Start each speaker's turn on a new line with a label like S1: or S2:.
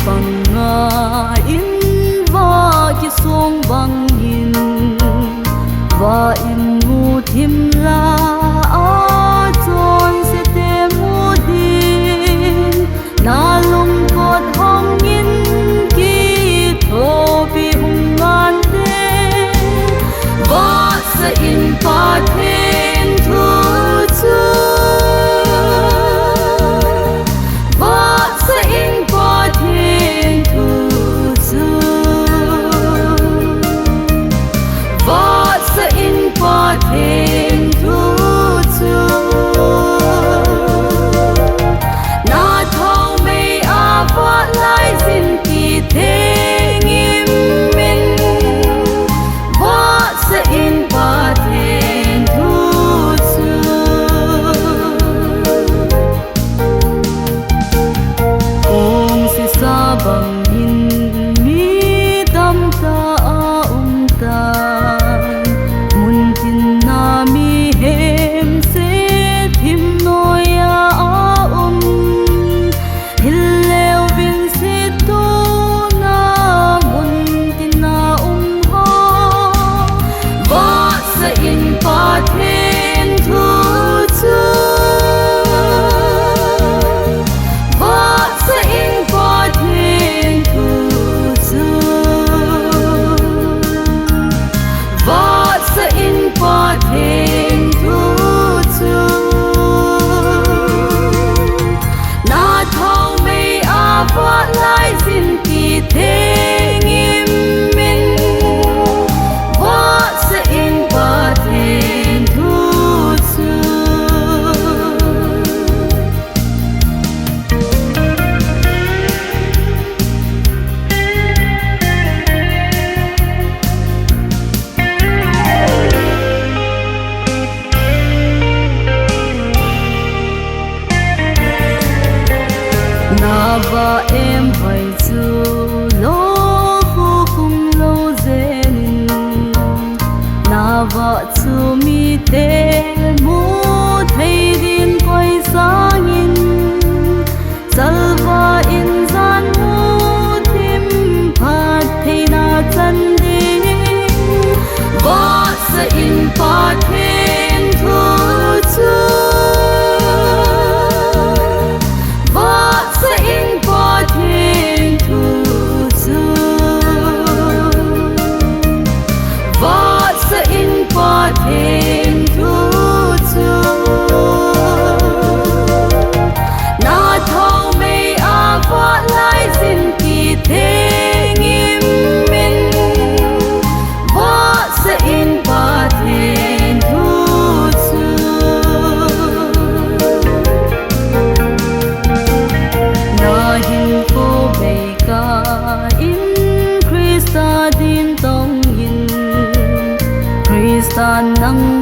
S1: bằng nga in và ki song bằng in và in mu tim la a chon se te mu din na lung kot hong in ki tho bi hung ngan te va sa in pa then thu chu thêm thu chu na thâu mây a vợ lại xin kỳ thế nghiêm minh vợ sẽ in và thêm thu chu ôm si sa bằng in mi tâm ta ta na và em hỏi dù lô vô cùng lâu dên na vợ chú mi tê mu thấy điên quay sáng in zal và in gian mu tim phát thấy na chân đi vợ sẽ in phát thêm thu chu thêm thu chu na thâu mây a vợ lại xin kỳ thế nghiêm minh vợ sẽ in và thêm thu chu na hin phố bề ca in Christa din tông in Christa nang